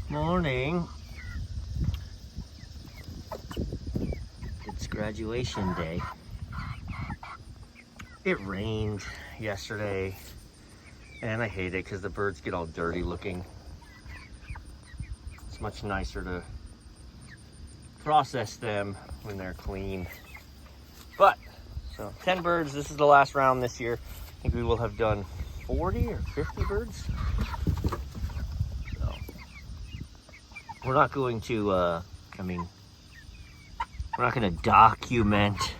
Morning. It's graduation day. It rained yesterday, and I hate it because the birds get all dirty looking. It's much nicer to process them when they're clean. But, so 10 birds, this is the last round this year. I think we will have done 40 or 50 birds. So, we're not going to, we're not going to document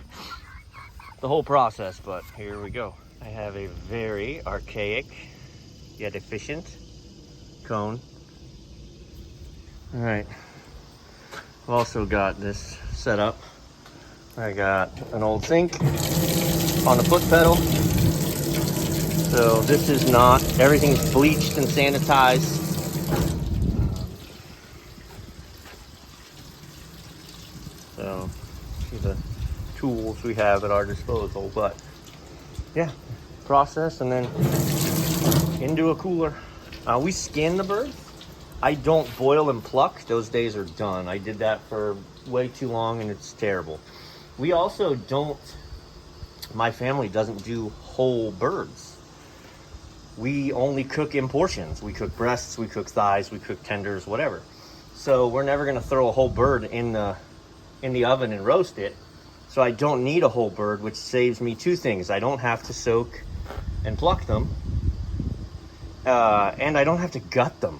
the whole process, but here we go. I have a very archaic yet efficient cone. All right, I've also got this set up. I got an old sink on the foot pedal. So this is not, everything's bleached and sanitized. So these are the tools we have at our disposal, but yeah, process and then into a cooler. We skin the birds. I don't boil and pluck. Those days are done. I did that for way too long and it's terrible. We also don't, my family doesn't do whole birds. We only cook in portions. We cook breasts, we cook thighs, we cook tenders, whatever. So we're never gonna throw a whole bird in the oven and roast it. So I don't need a whole bird, which saves me two things. I don't have to soak and pluck them, and I don't have to gut them.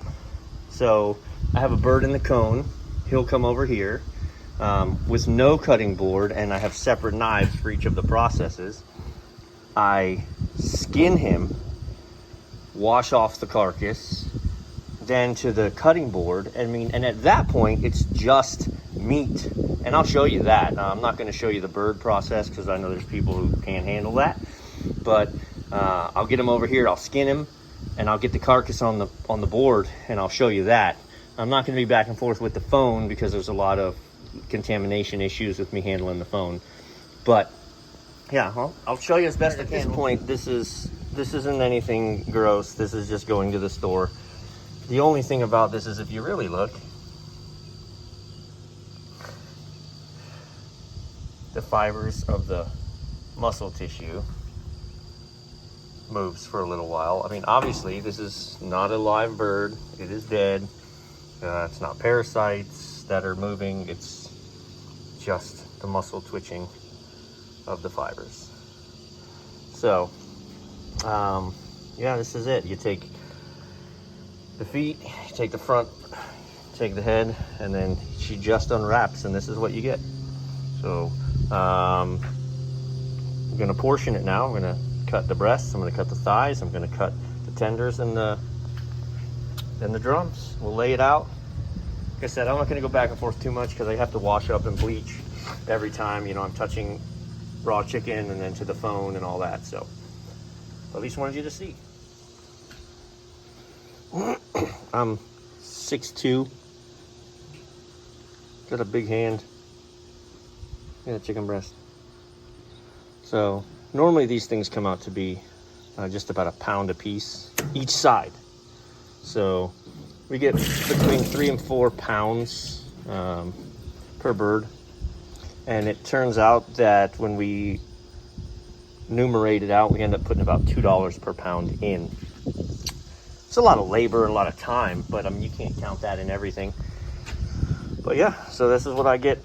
So I have a bird in the cone. He'll come over here with no cutting board, and I have separate knives for each of the processes. I skin him, wash off the carcass, then to the cutting board. And at that point, it's just meat. And I'll show you that. I'm not going to show you the bird process because I know there's people who can't handle that. But I'll get him over here, I'll skin him, and I'll get the carcass on the board, and I'll show you that. I'm not going to be back and forth with the phone because there's a lot of contamination issues with me handling the phone. But yeah, I'll show you as best I can. At this point, this isn't anything gross. This is just going to the store. The only thing about this is if you really look, the fibers of the muscle tissue moves for a little while. I mean, obviously this is not a live bird. It is dead. It's not parasites that are moving. It's just the muscle twitching of the fibers. So, yeah, this is it. You take the feet, you take the front, take the head, and then she just unwraps, and this is what you get. So, I'm gonna portion it now. I'm gonna cut the breasts, I'm gonna cut the thighs, I'm gonna cut the tenders and the drums. We'll lay it out. Like I said, I'm not gonna go back and forth too much because I have to wash up and bleach every time, you know, I'm touching raw chicken and then to the phone and all that. So at least wanted you to see. I'm 6'2", got a big hand, got a chicken breast. So normally these things come out to be just about a pound a piece each side. So we get between 3 and 4 pounds per bird. And it turns out that when we numerate it out, we end up putting about $2 per pound in. It's a lot of labor and a lot of time, but I mean, you can't count that in everything. But yeah, so this is what I get.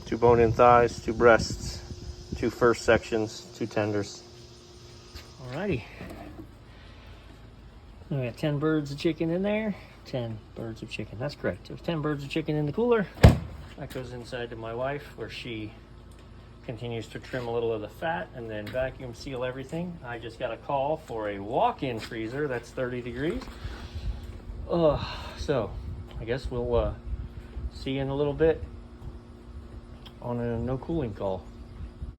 2 bone-in thighs, 2 breasts, 2 first sections, 2 tenders. Alrighty. We got 10 birds of chicken in there. 10 birds of chicken. That's correct. There's 10 birds of chicken in the cooler. That goes inside to my wife, where she continues to trim a little of the fat and then vacuum seal everything. I just got a call for a walk-in freezer that's 30 degrees. So I guess we'll see you in a little bit on a no cooling call.